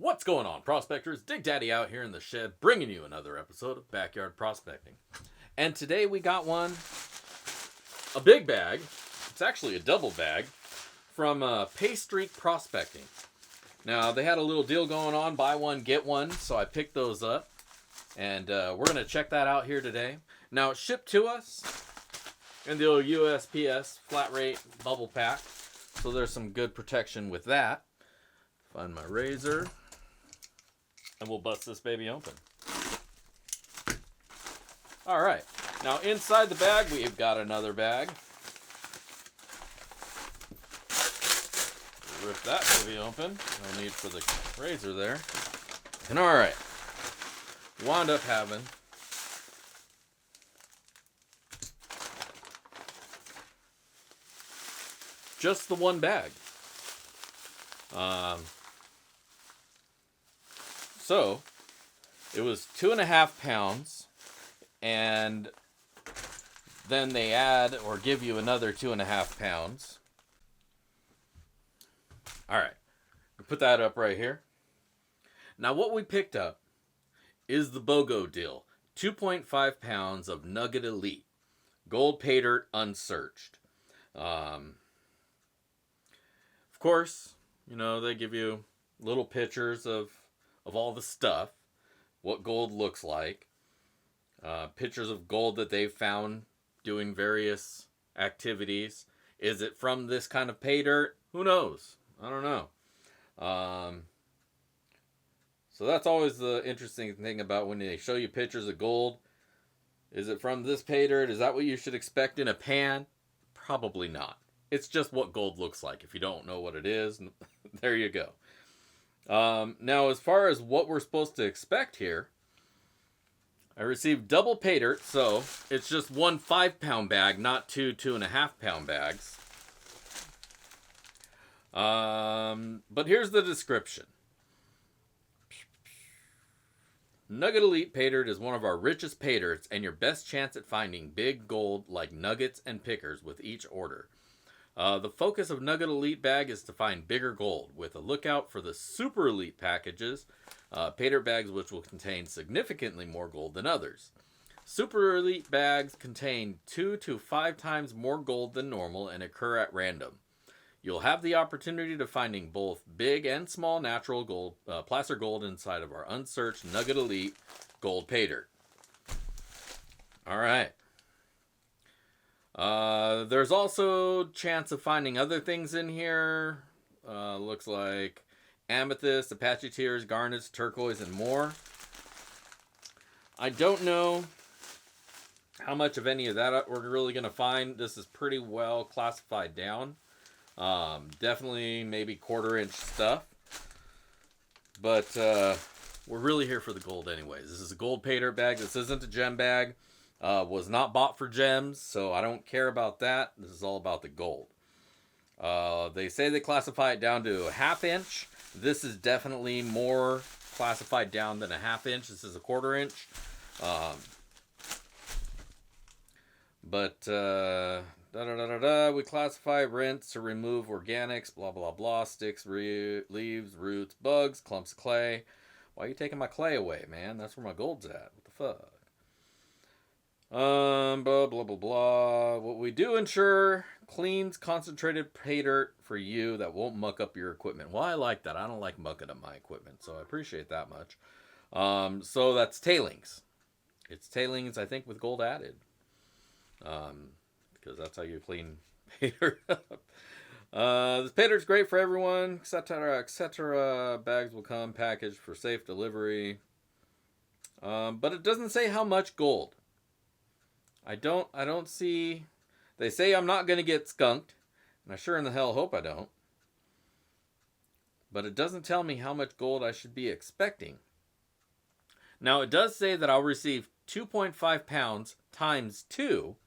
What's going on, prospectors? Dig Daddy out here in the shed, bringing you another episode of Backyard Prospecting. And today we got a big bag. It's actually a double bag from Paystreak Prospecting. Now, they had a little deal going on, buy one, get one, so I picked those up. And we're going to check that out here today. Now, it's shipped to us in the old USPS flat rate bubble pack. So there's some good protection with that. Find my razor. And we'll bust this baby open. Alright. Now, inside the bag, we've got another bag. Rip that baby open. No need for the razor there. And alright. Wound up having just the one bag. So it was 2.5 pounds, and then they add or give you another 2.5 pounds. All right, put that up right here. Now what we picked up is the BOGO deal. 2.5 pounds of Nugget Elite. Gold PAYDIRT unsearched. Of course, you know, they give you little pictures of all the stuff. What gold looks like. Pictures of gold that they've found doing various activities. Is it from this kind of PAYDIRT? Who knows? I don't know. So that's always the interesting thing about when they show you pictures of gold. Is it from this PAYDIRT? Is that what you should expect in a pan? Probably not. It's just what gold looks like. If you don't know what it is, there you go. Now, as far as what we're supposed to expect here, I received double PAYDIRT, so it's just one 5-pound bag, not two 2.5-pound bags. But here's the description. Nugget Elite PAYDIRT is one of our richest PAYDIRTs and your best chance at finding big gold like nuggets and pickers with each order. The focus of Nugget Elite bag is to find bigger gold, with a lookout for the Super Elite packages, PAYDIRT bags which will contain significantly more gold than others. Super Elite bags contain 2 to 5 times more gold than normal and occur at random. You'll have the opportunity to finding both big and small natural gold, placer gold inside of our unsearched Nugget Elite gold PAYDIRT. All right. There's also chance of finding other things in here. Looks like amethyst, Apache tears, garnets, turquoise, and more. I don't know how much of any of that we're really going to find. This is pretty well classified down. Definitely maybe 1/4-inch stuff. But we're really here for the gold anyways. This is a gold PAYDIRT bag. This isn't a gem bag. Was not bought for gems, so I don't care about that. This is all about the gold. They say they classify it down to a 1/2 inch. This is definitely more classified down than a 1/2 inch. This is a 1/4 inch. We classify rinse to remove organics, blah, blah, blah, sticks, leaves, roots, bugs, clumps of clay. Why are you taking my clay away, man? That's where my gold's at. What the fuck? Blah, blah, blah, blah. What we do ensure cleans concentrated PAYDIRT for you that won't muck up your equipment. Well, I like that. I don't like mucking up my equipment, so I appreciate that much. So that's tailings. It's tailings, I think, with gold added. Because that's how you clean PAYDIRT up. This PAYDIRT's great for everyone, etc., etc. Bags will come packaged for safe delivery. But it doesn't say how much gold. I don't see. They say I'm not going to get skunked, and I sure in the hell hope I don't. But it doesn't tell me how much gold I should be expecting. Now, it does say that I'll receive 2.5 pounds times 2.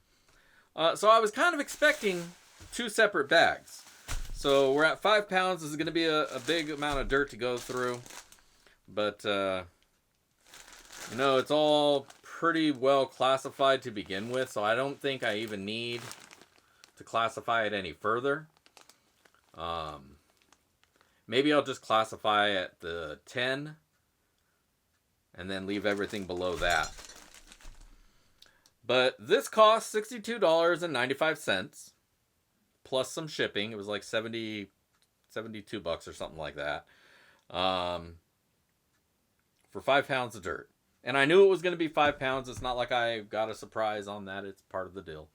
So I was kind of expecting 2 separate bags. So we're at 5 pounds. This is going to be a big amount of dirt to go through. But, you know, it's all pretty well classified to begin with, so I don't think I even need to classify it any further. Maybe I'll just classify at the 10 and then leave everything below that. But this cost $62.95 plus some shipping. It was like 72 bucks or something like that. For 5 pounds of dirt. And I knew it was going to be 5 pounds. It's not like I got a surprise on that. It's part of the deal.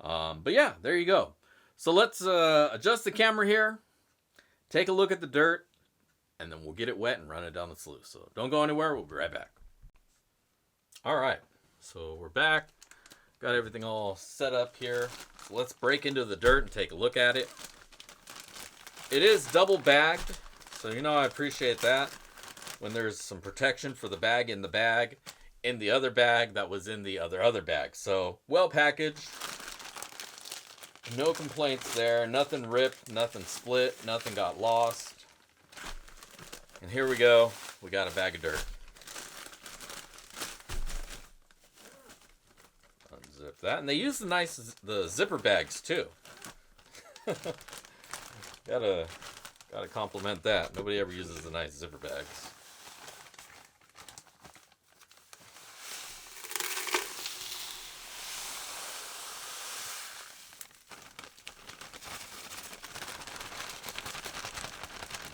But yeah, there you go. So let's adjust the camera here. Take a look at the dirt. And then we'll get it wet and run it down the sluice. So don't go anywhere. We'll be right back. All right. So we're back. Got everything all set up here. So let's break into the dirt and take a look at it. It is double bagged. So you know I appreciate that. When there's some protection for the bag in the other bag that was in the other bag. So well packaged. No complaints there. Nothing ripped, nothing split, nothing got lost. And here we go. We got a bag of dirt. Unzip that. And they use the zipper bags too. Gotta compliment that. Nobody ever uses the nice zipper bags.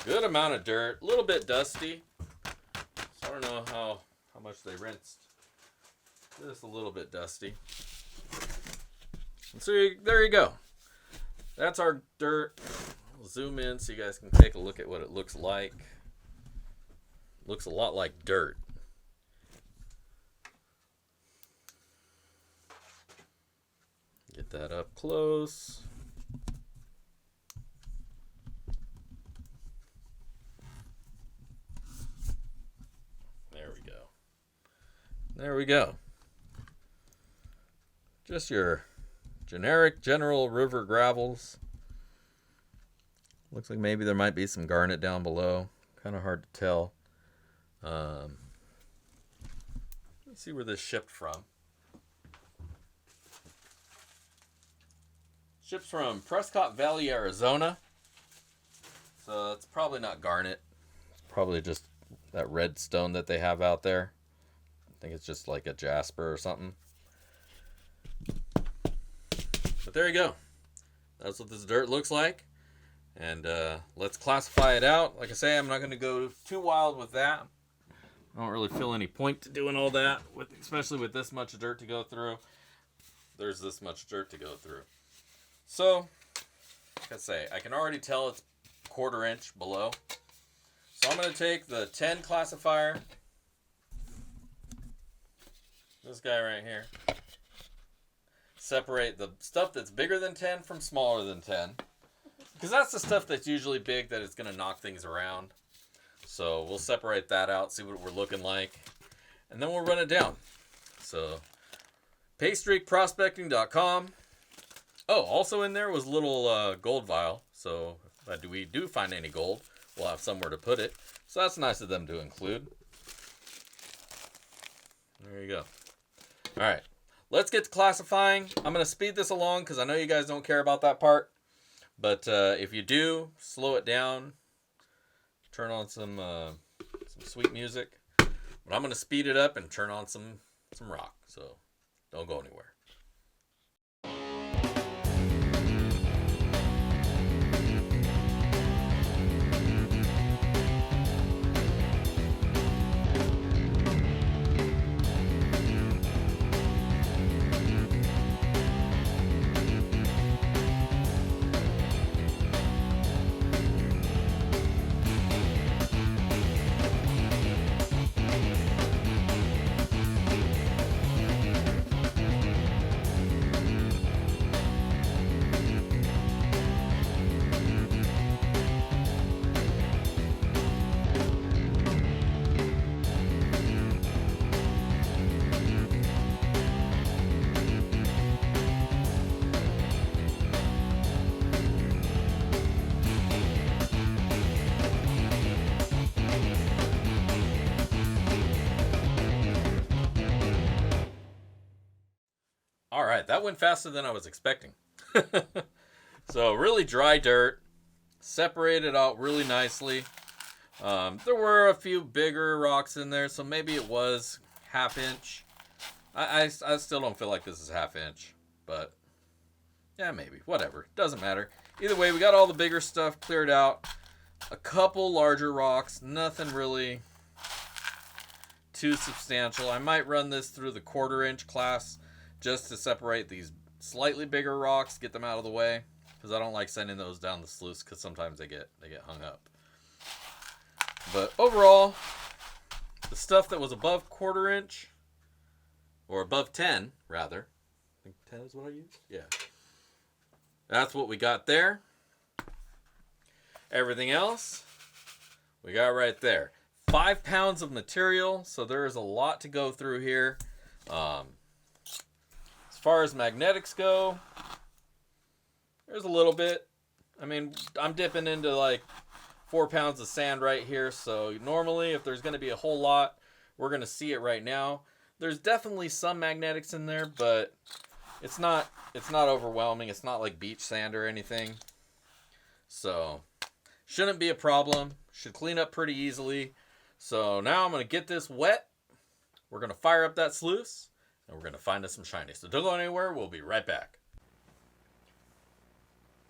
Good amount of dirt, a little bit dusty. So I don't know how much they rinsed. Just a little bit dusty. And so there you go. That's our dirt. I'll zoom in so you guys can take a look at what it looks like. Looks a lot like dirt. Get that up close. There we go. Just your generic general river gravels. Looks like maybe there might be some garnet down below. Kind of hard to tell. Let's see where this shipped from. Ships from Prescott Valley, Arizona. So it's probably not garnet. It's probably just that red stone that they have out there. I think it's just like a jasper or something. But there you go. That's what this dirt looks like. And let's classify it out. Like I say, I'm not going to go too wild with that. I don't really feel any point to doing all that, especially with this much dirt to go through. There's this much dirt to go through. So, like I say, I can already tell it's 1/4 inch below. So I'm going to take the 10 classifier. This guy right here. Separate the stuff that's bigger than 10 from smaller than 10. Because that's the stuff that's usually big that is going to knock things around. So we'll separate that out, see what we're looking like. And then we'll run it down. So, PaystreakProspecting.com. Oh, also in there was a little gold vial. So if we do find any gold, we'll have somewhere to put it. So that's nice of them to include. There you go. All right, let's get to classifying. I'm going to speed this along because I know you guys don't care about that part. But if you do, slow it down. Turn on some sweet music. But I'm going to speed it up and turn on some rock. So don't go anywhere. All right, that went faster than I was expecting. So really dry dirt. Separated out really nicely. There were a few bigger rocks in there, so maybe it was half-inch. I still don't feel like this is half-inch, but yeah, maybe. Whatever. Doesn't matter. Either way, we got all the bigger stuff cleared out. A couple larger rocks. Nothing really too substantial. I might run this through the 1/4-inch class just to separate these slightly bigger rocks, get them out of the way, because I don't like sending those down the sluice because sometimes they get hung up. But overall, the stuff that was above 1/4-inch, or above 10 rather, I think 10 is what I used. Yeah, that's what we got there. Everything else we got right there. 5 pounds of material, so there is a lot to go through here. As far as magnetics go, there's a little bit. I mean, I'm dipping into like 4 pounds of sand right here, so normally if there's going to be a whole lot, we're going to see it right now. There's definitely some magnetics in there, but it's not overwhelming. It's not like beach sand or anything. So, shouldn't be a problem. Should clean up pretty easily. So now I'm going to get this wet. We're going to fire up that sluice, and we're going to find us some shiny. So don't go anywhere. We'll be right back.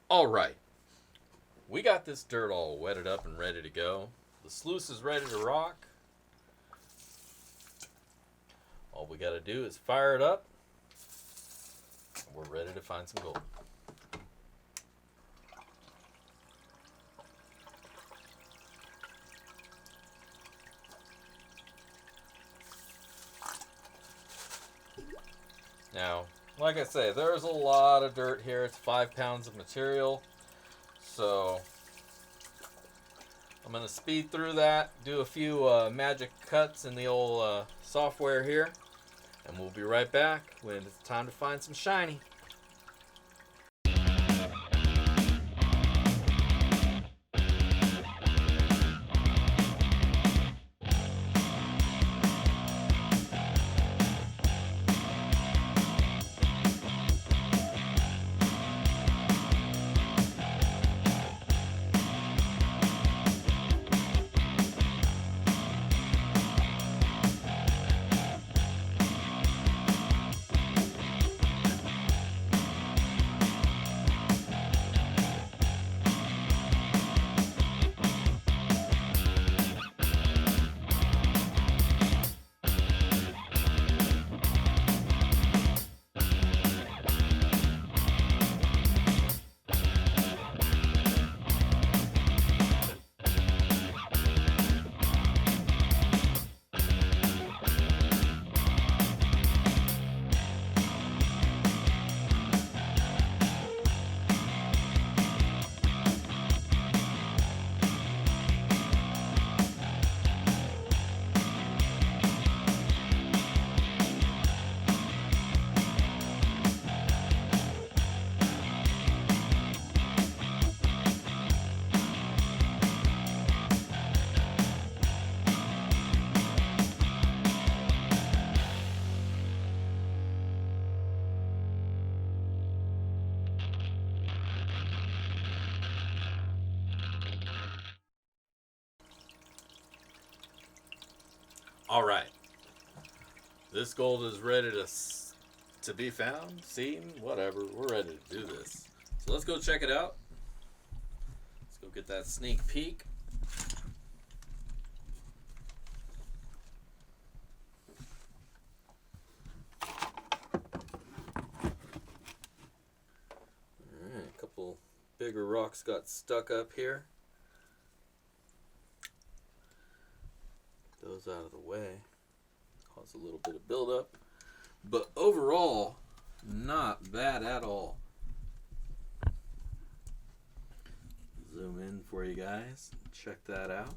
All right. We got this dirt all wetted up and ready to go. The sluice is ready to rock. All we got to do is fire it up, and we're ready to find some gold. Now, like I say, there's a lot of dirt here. It's 5 pounds of material. So, I'm going to speed through that, do a few magic cuts in the old software here, and we'll be right back when it's time to find some shiny. All right, this gold is ready to be found, seen, whatever. We're ready to do this. So let's go check it out. Let's go get that sneak peek. All right, a couple bigger rocks got stuck up here. Those out of the way. Cause a little bit of buildup. But overall, not bad at all. Zoom in for you guys. Check that out.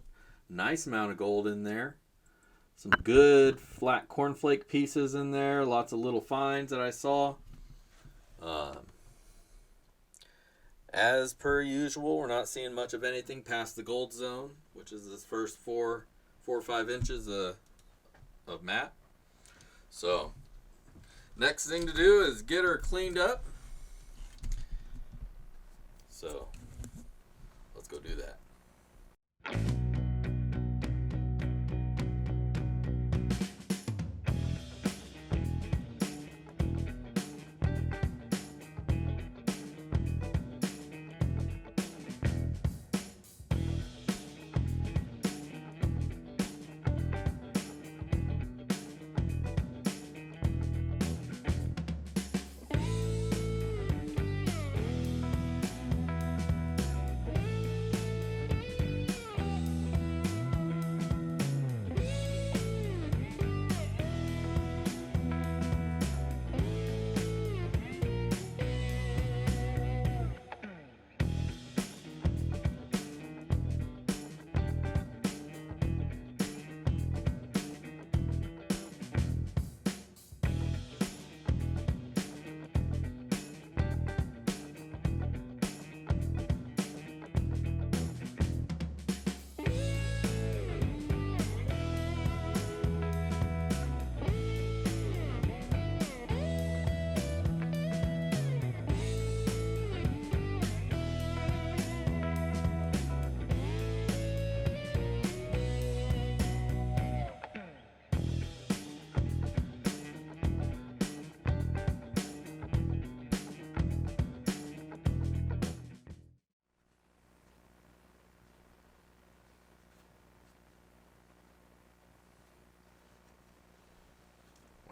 Nice amount of gold in there. Some good flat cornflake pieces in there. Lots of little finds that I saw. As per usual, we're not seeing much of anything past the gold zone, which is this first 4 or 5 inches of mat. So, next thing to do is get her cleaned up. So, let's go do that.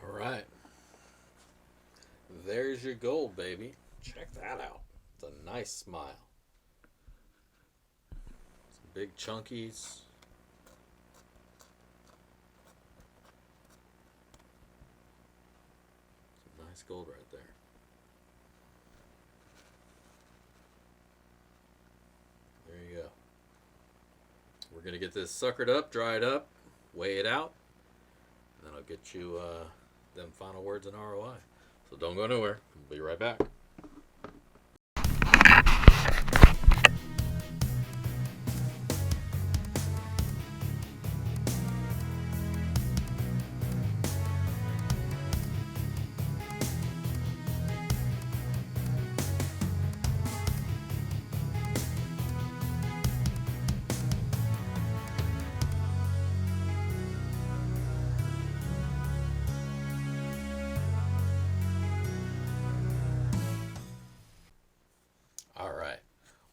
Alright. There's your gold, baby. Check that out. It's a nice smile. Some big chunkies. Some nice gold right there. There you go. We're going to get this suckered up, dried up, weigh it out, and then I'll get you them final words in ROI. So don't go nowhere. We'll be right back.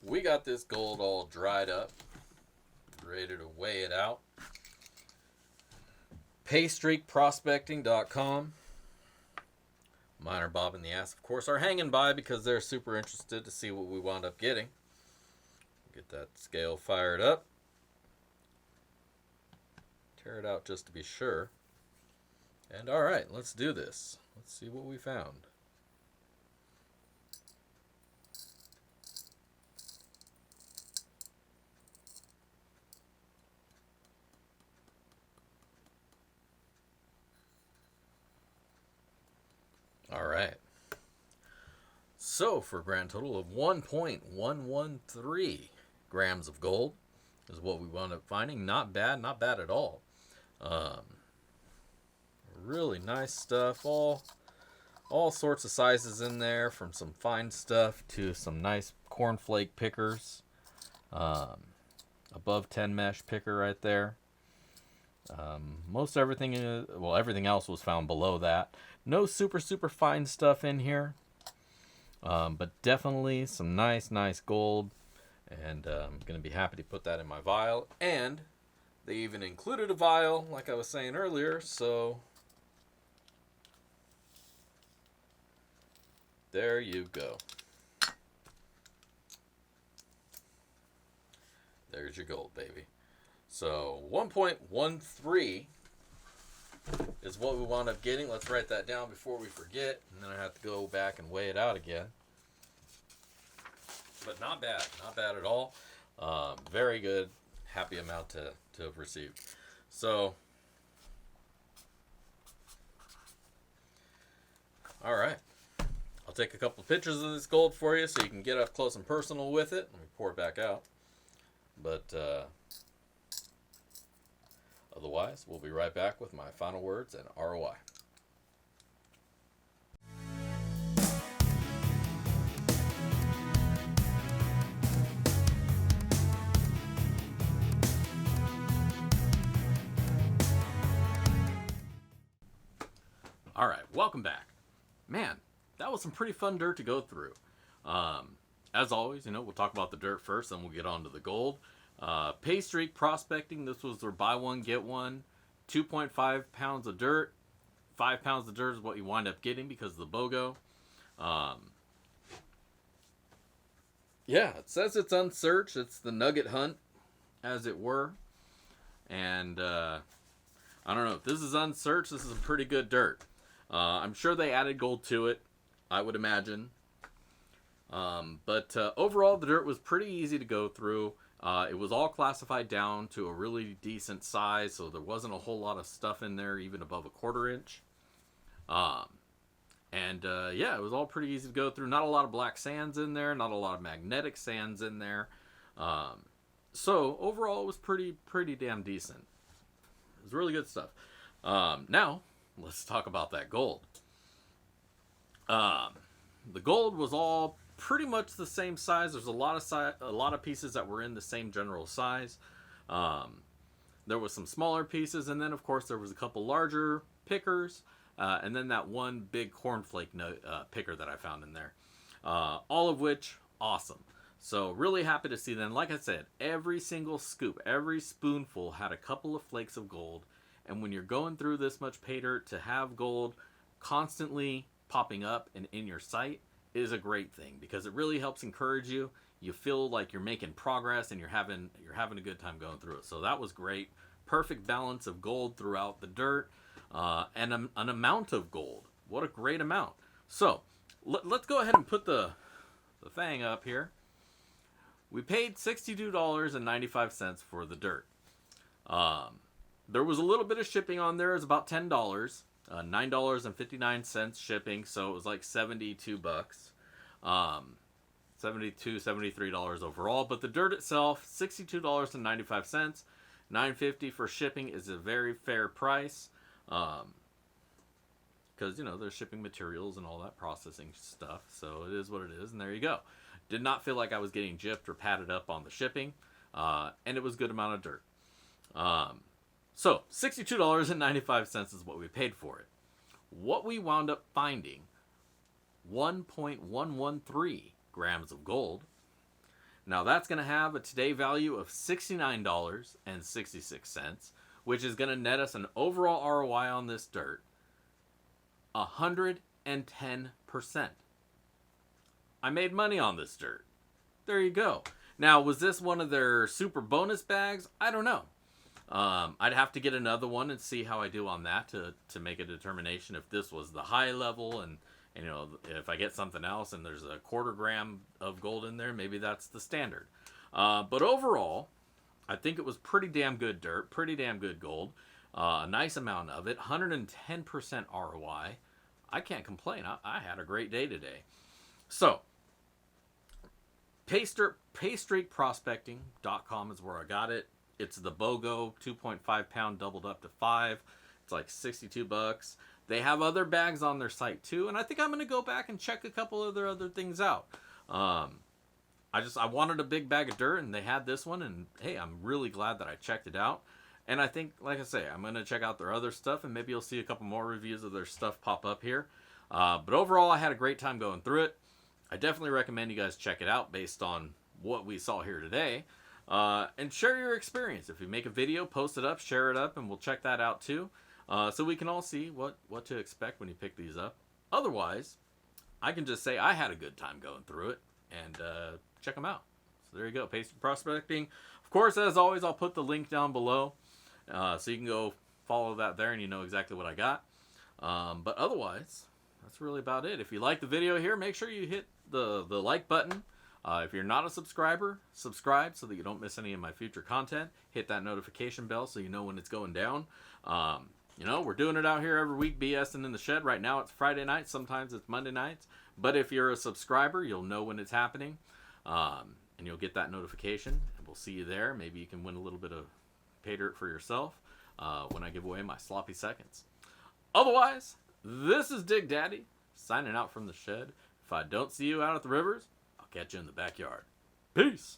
We got this gold all dried up, ready to weigh it out. Paystreakprospecting.com. Mine are Bob and the Ass, of course, are hanging by because they're super interested to see what we wound up getting. Get that scale fired up. Tear it out just to be sure. And all right, let's do this. Let's see what we found. All right. So for a grand total of 1.113 grams of gold is what we wound up finding. Not bad at all. Really nice stuff. All sorts of sizes in there, from some fine stuff to some nice cornflake pickers. Above 10 mesh picker right there. Most everything, everything else was found below that. No super fine stuff in here, but definitely some nice gold, and I'm going to be happy to put that in my vial. And they even included a vial, like I was saying earlier, so there you go. There's your gold, baby. So 1.13 is what we wound up getting. Let's write that down before we forget, and then I have to go back and weigh it out again. But not bad at all. Very good, happy amount to have received. So, all right, I'll take a couple pictures of this gold for you so you can get up close and personal with it. Let me pour it back out. But otherwise, we'll be right back with my final words and ROI. Alright, welcome back. Man, that was some pretty fun dirt to go through. As always, we'll talk about the dirt first, then we'll get on to the gold. Paystreak prospecting, this was their buy one, get one. 2.5 pounds of dirt. 5 pounds of dirt is what you wind up getting because of the BOGO. Yeah, it says it's unsearched. It's the nugget hunt, as it were. And I don't know. If this is unsearched, this is some pretty good dirt. I'm sure they added gold to it, I would imagine. But overall, the dirt was pretty easy to go through. It was all classified down to a really decent size, so there wasn't a whole lot of stuff in there, even above a 1/4 inch. Yeah, it was all pretty easy to go through. Not a lot of black sands in there, not a lot of magnetic sands in there. So overall, it was pretty damn decent. It was really good stuff. Now, let's talk about that gold. The gold was all pretty much the same size. There's a lot of pieces that were in the same general size. There was some smaller pieces, and then of course there was a couple larger pickers, and then that one big cornflake picker that I found in there. All of which awesome. So really happy to see them. Like I said, every single scoop, every spoonful had a couple of flakes of gold. And when you're going through this much pay dirt, to have gold constantly popping up and in your sight is a great thing, because it really helps encourage you. You feel like you're making progress and you're having a good time going through it. So that was great. Perfect balance of gold throughout the dirt, and an amount of gold. What a great amount. So let's go ahead and put the thing up here. We paid $62.95 for the dirt. There was a little bit of shipping on there. It was about $10. $9.59 shipping, so it was like $72. $72, $73 overall. But the dirt itself, $62.95. $9.50 for shipping is a very fair price. Because, there's shipping materials and all that processing stuff. So it is what it is, and there you go. Did not feel like I was getting gypped or padded up on the shipping. And it was a good amount of dirt. So $62.95 is what we paid for it. What we wound up finding, 1.113 grams of gold. Now that's going to have a today value of $69.66, which is going to net us an overall ROI on this dirt, 110%. I made money on this dirt. There you go. Now, was this one of their super bonus bags? I don't know. I'd have to get another one and see how I do on that to make a determination if this was the high level, and if I get something else and there's a 1/4 gram of gold in there, maybe that's the standard. But overall, I think it was pretty damn good dirt, pretty damn good gold, a nice amount of it, 110% ROI. I can't complain. I had a great day today. So, Paystreakprospecting.com is where I got it. It's the BOGO 2.5 pound doubled up to 5. It's like $62. They have other bags on their site too, and I think I'm going to go back and check a couple of their other things out. I wanted a big bag of dirt, and they had this one, and hey, I'm really glad that I checked it out. And I think, like I say, I'm going to check out their other stuff, and maybe you'll see a couple more reviews of their stuff pop up here. But overall, I had a great time going through it. I definitely recommend you guys check it out based on what we saw here today. And share your experience. If you make a video, post it up, share it up, and we'll check that out too. So we can all see what to expect when you pick these up. Otherwise, I can just say I had a good time going through it, and check them out. So there you go, Paystreak Prospecting. Of course, as always, I'll put the link down below, so you can go follow that there, and you know exactly what I got. But otherwise, that's really about it. If you like the video here, make sure you hit the like button. If you're not a subscriber, subscribe so that you don't miss any of my future content. Hit that notification bell so you know when it's going down. We're doing it out here every week, BSing in the shed. Right now it's Friday nights, sometimes it's Monday nights. But if you're a subscriber, you'll know when it's happening. And you'll get that notification, and we'll see you there. Maybe you can win a little bit of pay dirt for yourself when I give away my sloppy seconds. Otherwise, this is Dig Daddy, signing out from the shed. If I don't see you out at the rivers, I'll catch you in the backyard. Peace.